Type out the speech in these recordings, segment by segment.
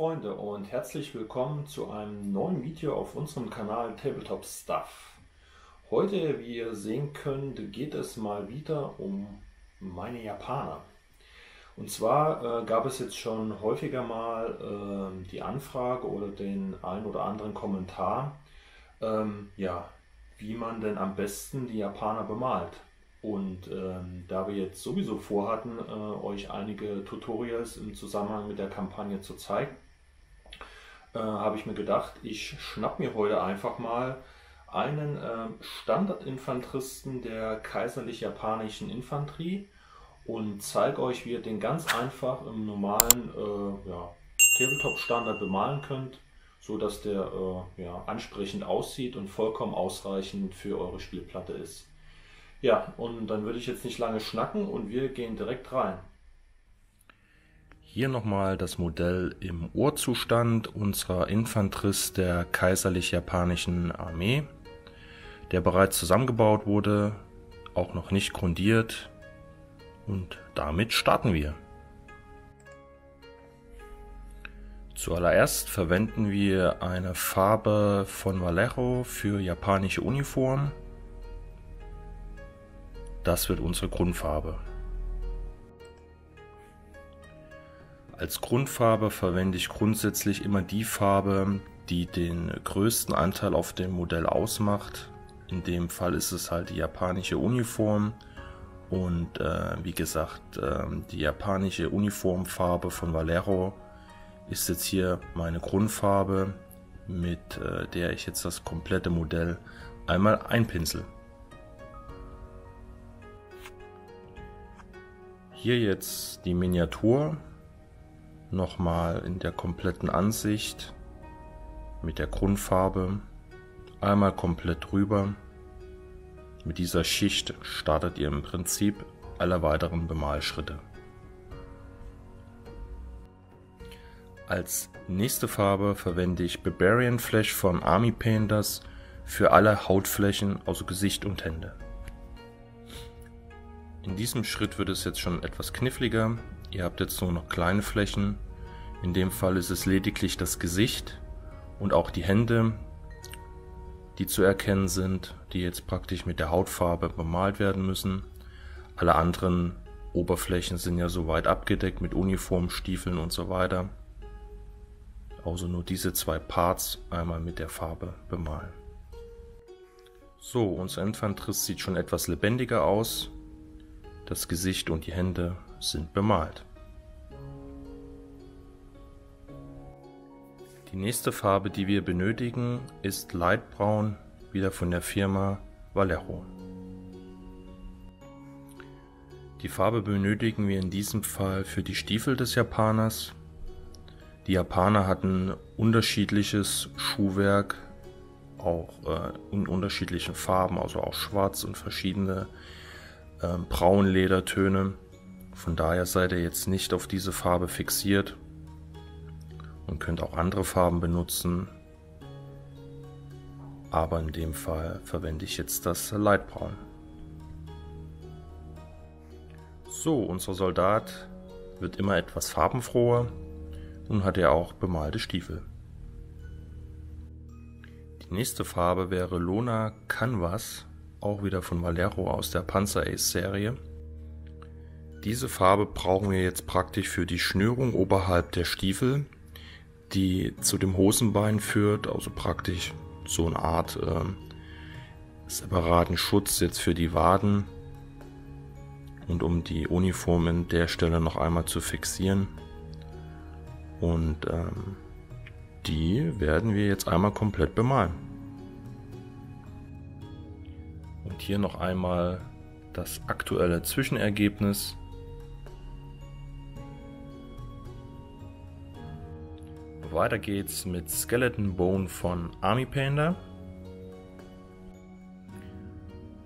Freunde und herzlich willkommen zu einem neuen Video auf unserem Kanal Tabletop Stuff. Heute, wie ihr sehen könnt, geht es mal wieder um meine Japaner. Und zwar gab es jetzt schon häufiger mal die Anfrage oder den ein oder anderen Kommentar, wie man denn am besten die Japaner bemalt. Und da wir jetzt sowieso vorhatten, euch einige Tutorials im Zusammenhang mit der Kampagne zu zeigen, habe ich mir gedacht, ich schnapp mir heute einfach mal einen Standardinfanteristen der kaiserlich-japanischen Infanterie und zeige euch, wie ihr den ganz einfach im normalen Tabletop-Standard bemalen könnt, so dass der ansprechend aussieht und vollkommen ausreichend für eure Spielplatte ist. Ja, und dann würde ich jetzt nicht lange schnacken und wir gehen direkt rein. Hier nochmal das Modell im Urzustand unserer Infanterist der kaiserlich-japanischen Armee, der bereits zusammengebaut wurde, auch noch nicht grundiert, und damit starten wir. Zuallererst verwenden wir eine Farbe von Vallejo für japanische Uniform. Das wird unsere Grundfarbe. Als Grundfarbe verwende ich grundsätzlich immer die Farbe, die den größten Anteil auf dem Modell ausmacht. In dem Fall ist es halt die japanische Uniform und wie gesagt, die japanische Uniformfarbe von Vallejo ist jetzt hier meine Grundfarbe, mit der ich jetzt das komplette Modell einmal einpinsel. Hier jetzt die Miniatur, nochmal in der kompletten Ansicht mit der Grundfarbe, einmal komplett drüber. Mit dieser Schicht startet ihr im Prinzip alle weiteren Bemalschritte. Als nächste Farbe verwende ich Barbarian Flesh von Army Painters für alle Hautflächen, also Gesicht und Hände. In diesem Schritt wird es jetzt schon etwas kniffliger. Ihr habt jetzt nur noch kleine Flächen. In dem Fall ist es lediglich das Gesicht und auch die Hände, die zu erkennen sind, die jetzt praktisch mit der Hautfarbe bemalt werden müssen. Alle anderen Oberflächen sind ja soweit abgedeckt mit Uniform, Stiefeln und so weiter. Also nur diese zwei Parts einmal mit der Farbe bemalen. So, unser Infanterist sieht schon etwas lebendiger aus. Das Gesicht und die Hände sind bemalt. Die nächste Farbe, die wir benötigen, ist Lightbraun, wieder von der Firma Vallejo. Die Farbe benötigen wir in diesem Fall für die Stiefel des Japaners. Die Japaner hatten unterschiedliches Schuhwerk, auch in unterschiedlichen Farben, also auch schwarz und verschiedene Braunledertöne. Von daher seid ihr jetzt nicht auf diese Farbe fixiert und könnt auch andere Farben benutzen. Aber in dem Fall verwende ich jetzt das Lightbraun. So, unser Soldat wird immer etwas farbenfroher. Nun hat er auch bemalte Stiefel. Die nächste Farbe wäre Lona Canvas, auch wieder von Vallejo aus der Panzer Ace Serie. Diese Farbe brauchen wir jetzt praktisch für die Schnürung oberhalb der Stiefel, die zu dem Hosenbein führt, also praktisch so eine Art separaten Schutz jetzt für die Waden und um die Uniform an der Stelle noch einmal zu fixieren. Und die werden wir jetzt einmal komplett bemalen. Und hier noch einmal das aktuelle Zwischenergebnis. Weiter geht's mit Skeleton Bone von Army Painter.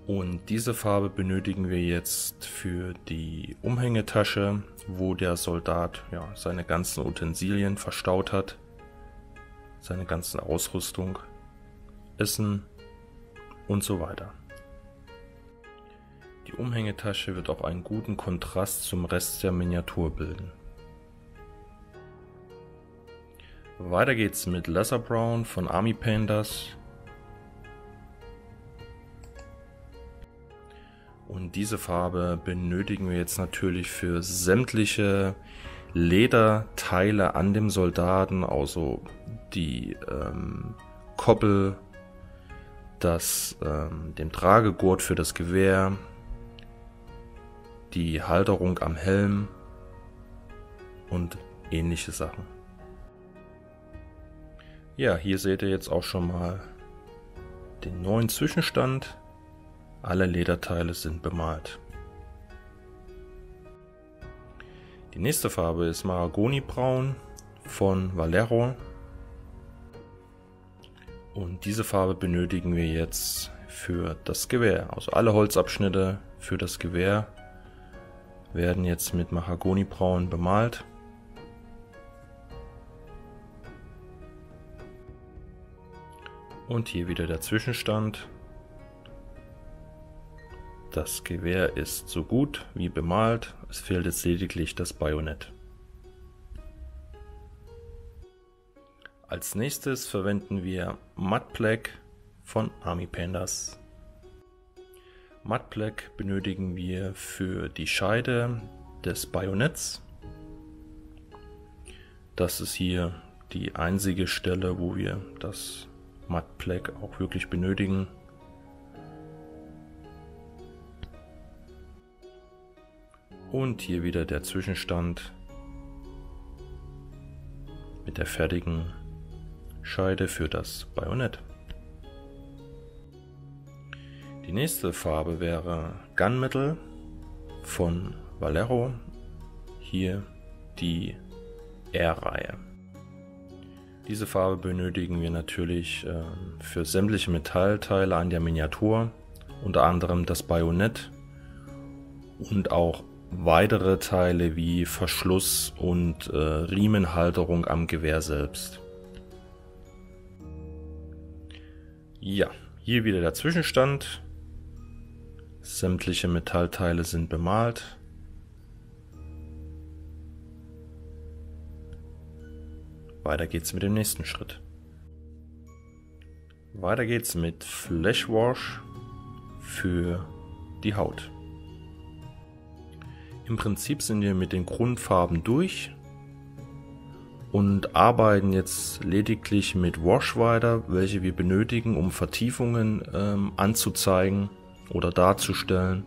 Und diese Farbe benötigen wir jetzt für die Umhängetasche, wo der Soldat seine ganzen Utensilien verstaut hat, seine ganze Ausrüstung, Essen und so weiter. Die Umhängetasche wird auch einen guten Kontrast zum Rest der Miniatur bilden. Weiter geht's mit Lesser Brown von Army Painters. Und diese Farbe benötigen wir jetzt natürlich für sämtliche Lederteile an dem Soldaten, also die Koppel, den Tragegurt für das Gewehr, die Halterung am Helm und ähnliche Sachen. Ja, hier seht ihr jetzt auch schon mal den neuen Zwischenstand. Alle Lederteile sind bemalt. Die nächste Farbe ist Mahagonibraun von Vallejo. Und diese Farbe benötigen wir jetzt für das Gewehr. Also alle Holzabschnitte für das Gewehr werden jetzt mit Mahagonibraun bemalt. Und hier wieder der Zwischenstand. Das Gewehr ist so gut wie bemalt, es fehlt jetzt lediglich das Bajonett. Als nächstes verwenden wir Matte Black von Army Painters. Matte Black benötigen wir für die Scheide des Bajonetts. Das ist hier die einzige Stelle, wo wir das Matte Black auch wirklich benötigen. Und hier wieder der Zwischenstand mit der fertigen Scheide für das Bajonett. Die nächste Farbe wäre Gunmetal von Vallejo, hier die R-Reihe. Diese Farbe benötigen wir natürlich für sämtliche Metallteile an der Miniatur, unter anderem das Bajonett und auch weitere Teile wie Verschluss und Riemenhalterung am Gewehr selbst. Ja, hier wieder der Zwischenstand. Sämtliche Metallteile sind bemalt. Weiter geht's mit dem nächsten Schritt. Weiter geht's mit Flash Wash für die Haut. Im Prinzip sind wir mit den Grundfarben durch und arbeiten jetzt lediglich mit Wash weiter, welche wir benötigen, um Vertiefungen anzuzeigen oder darzustellen.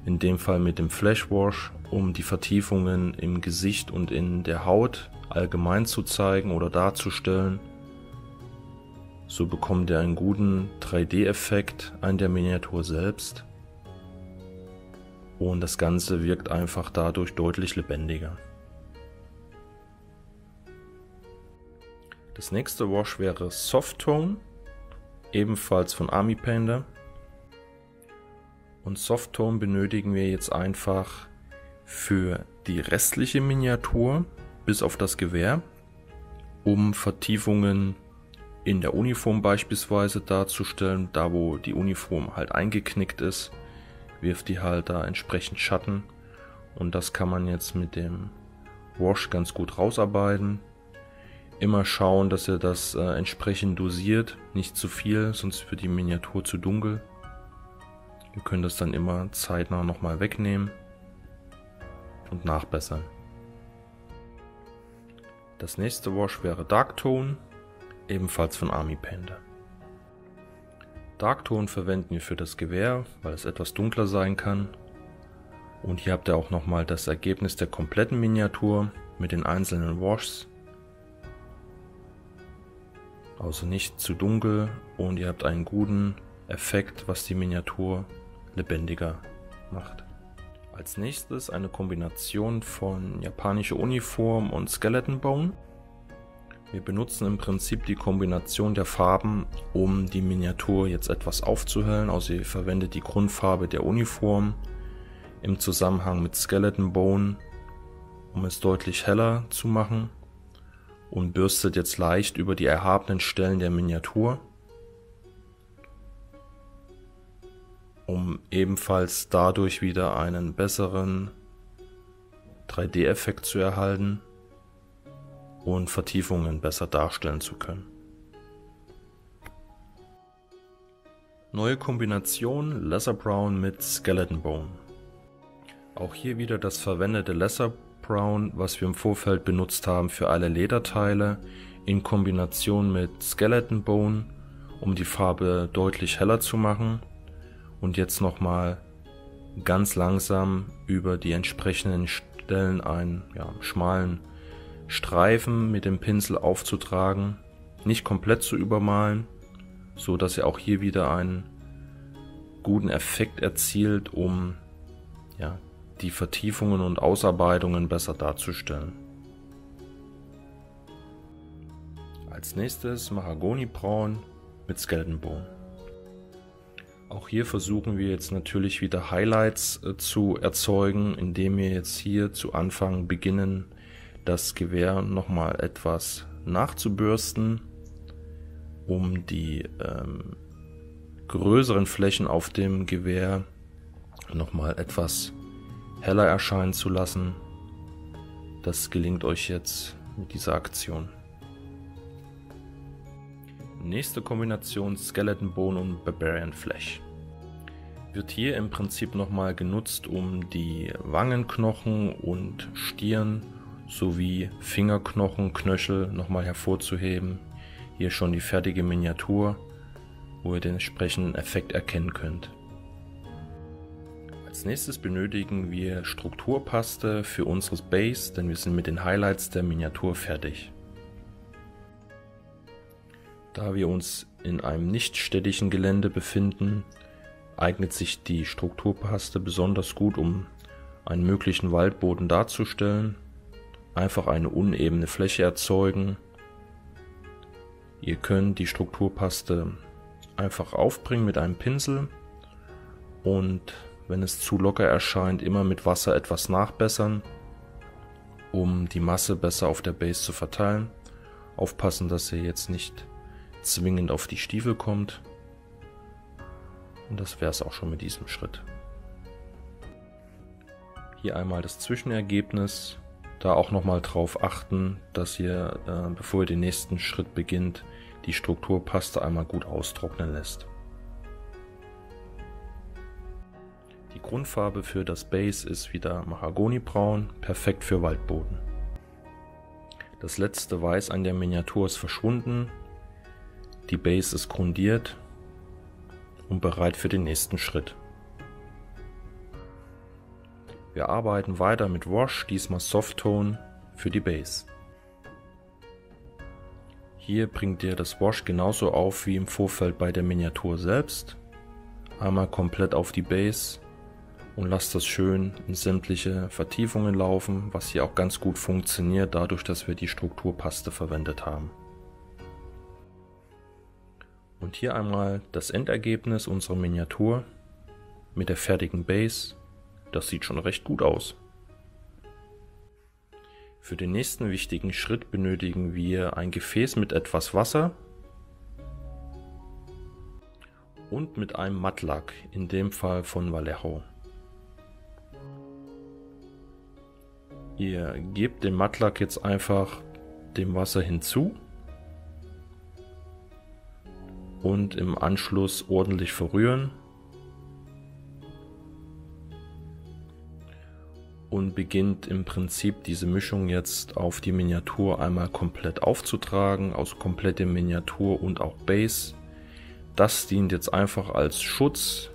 In dem Fall mit dem Flash Wash, um die Vertiefungen im Gesicht und in der Haut allgemein zu zeigen oder darzustellen. So bekommt ihr einen guten 3D-Effekt an der Miniatur selbst. Und das Ganze wirkt einfach dadurch deutlich lebendiger. Das nächste Wash wäre Soft Tone, ebenfalls von Army Painter. Und Soft Tone benötigen wir jetzt einfach für die restliche Miniatur, bis auf das Gewehr, um Vertiefungen in der Uniform beispielsweise darzustellen. Da wo die Uniform halt eingeknickt ist, wirft die halt da entsprechend Schatten. Und das kann man jetzt mit dem Wash ganz gut rausarbeiten. Immer schauen, dass ihr das entsprechend dosiert, nicht zu viel, sonst wird die Miniatur zu dunkel. Ihr könnt das dann immer zeitnah nochmal wegnehmen und nachbessern. Das nächste Wash wäre Dark Tone, ebenfalls von Army Painter. Dark Tone verwenden wir für das Gewehr, weil es etwas dunkler sein kann. Und hier habt ihr auch nochmal das Ergebnis der kompletten Miniatur mit den einzelnen Washs. Also nicht zu dunkel und ihr habt einen guten Effekt, was die Miniatur lebendiger macht. Als nächstes eine Kombination von japanischer Uniform und Skeleton Bone. Wir benutzen im Prinzip die Kombination der Farben, um die Miniatur jetzt etwas aufzuhellen. Also ihr verwendet die Grundfarbe der Uniform im Zusammenhang mit Skeleton Bone, um es deutlich heller zu machen, und bürstet jetzt leicht über die erhabenen Stellen der Miniatur, um ebenfalls dadurch wieder einen besseren 3D-Effekt zu erhalten. und Vertiefungen besser darstellen zu können. Neue Kombination Lesser Brown mit Skeleton Bone. Auch hier wieder das verwendete Lesser Brown, was wir im Vorfeld benutzt haben für alle Lederteile, in Kombination mit Skeleton Bone, um die Farbe deutlich heller zu machen. Und jetzt nochmal ganz langsam über die entsprechenden Stellen einen schmalen Streifen mit dem Pinsel aufzutragen, nicht komplett zu übermalen, so dass ihr auch hier wieder einen guten Effekt erzielt, um die Vertiefungen und Ausarbeitungen besser darzustellen. Als nächstes Mahagonibraun mit Skeleton Bone. Auch hier versuchen wir jetzt natürlich wieder Highlights zu erzeugen, indem wir jetzt hier zu Anfang beginnen, das Gewehr nochmal etwas nachzubürsten, um die größeren Flächen auf dem Gewehr nochmal etwas heller erscheinen zu lassen. Das gelingt euch jetzt mit dieser Aktion. Nächste Kombination Skeleton Bone und Barbarian Flesh. Wird hier im Prinzip nochmal genutzt, um die Wangenknochen und Stirn sowie Fingerknochen, Knöchel nochmal hervorzuheben. Hier schon die fertige Miniatur, wo ihr den entsprechenden Effekt erkennen könnt. Als nächstes benötigen wir Strukturpaste für unsere Base, denn wir sind mit den Highlights der Miniatur fertig. Da wir uns in einem nicht städtischen Gelände befinden, eignet sich die Strukturpaste besonders gut, um einen möglichen Waldboden darzustellen. Einfach eine unebene Fläche erzeugen. Ihr könnt die Strukturpaste einfach aufbringen mit einem Pinsel und wenn es zu locker erscheint, immer mit Wasser etwas nachbessern, um die Masse besser auf der Base zu verteilen. Aufpassen, dass ihr jetzt nicht zwingend auf die Stiefel kommt. Und das wäre es auch schon mit diesem Schritt. Hier einmal das Zwischenergebnis. Da auch nochmal drauf achten, dass ihr, bevor ihr den nächsten Schritt beginnt, die Strukturpaste einmal gut austrocknen lässt. Die Grundfarbe für das Base ist wieder Mahagonibraun, perfekt für Waldboden. Das letzte Weiß an der Miniatur ist verschwunden, die Base ist grundiert und bereit für den nächsten Schritt. Wir arbeiten weiter mit Wash, diesmal Softtone für die Base. Hier bringt ihr das Wash genauso auf wie im Vorfeld bei der Miniatur selbst. Einmal komplett auf die Base und lasst das schön in sämtliche Vertiefungen laufen, was hier auch ganz gut funktioniert, dadurch, dass wir die Strukturpaste verwendet haben. Und hier einmal das Endergebnis unserer Miniatur mit der fertigen Base. Das sieht schon recht gut aus. Für den nächsten wichtigen Schritt benötigen wir ein Gefäß mit etwas Wasser und mit einem Mattlack, in dem Fall von Vallejo. Ihr gebt den Mattlack jetzt einfach dem Wasser hinzu und im Anschluss ordentlich verrühren und beginnt im Prinzip diese Mischung jetzt auf die Miniatur einmal komplett aufzutragen, also komplette Miniatur und auch Base. Das dient jetzt einfach als Schutz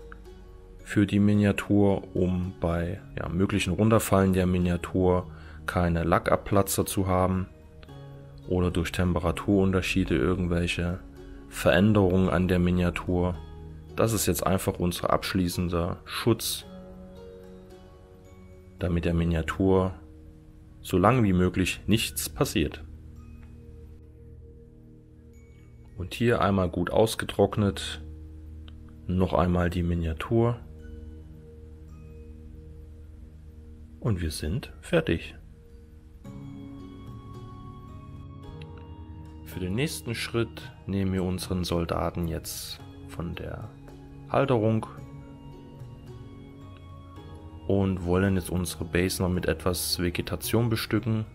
für die Miniatur, um bei möglichen Runterfallen der Miniatur keine Lackabplatzer zu haben oder durch Temperaturunterschiede irgendwelche Veränderungen an der Miniatur. Das ist jetzt einfach unser abschließender Schutz, damit der Miniatur so lange wie möglich nichts passiert. Und hier einmal gut ausgetrocknet, noch einmal die Miniatur und wir sind fertig. Für den nächsten Schritt nehmen wir unseren Soldaten jetzt von der Halterung und wollen jetzt unsere Base noch mit etwas Vegetation bestücken.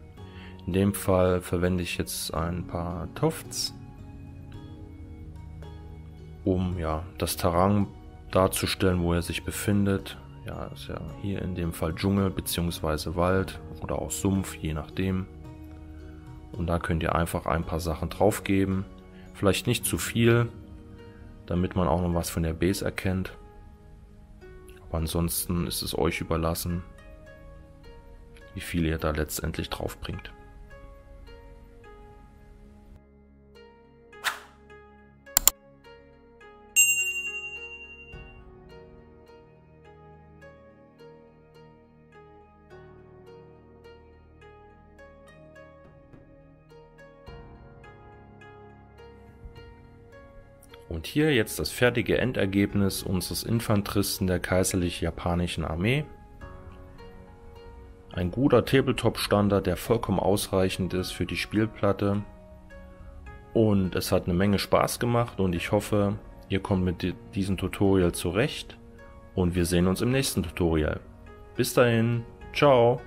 In dem Fall verwende ich jetzt ein paar Tufts, um ja das Terrain darzustellen, wo er sich befindet. Ja, ist ja hier in dem Fall Dschungel bzw. Wald oder auch Sumpf, je nachdem. Und da könnt ihr einfach ein paar Sachen drauf geben. Vielleicht nicht zu viel, damit man auch noch was von der Base erkennt. Aber ansonsten ist es euch überlassen, wie viel ihr da letztendlich drauf bringt. Und hier jetzt das fertige Endergebnis unseres Infanteristen der kaiserlich-japanischen Armee. Ein guter Tabletop-Standard, der vollkommen ausreichend ist für die Spielplatte. Und es hat eine Menge Spaß gemacht und ich hoffe, ihr kommt mit diesem Tutorial zurecht. Und wir sehen uns im nächsten Tutorial. Bis dahin, ciao!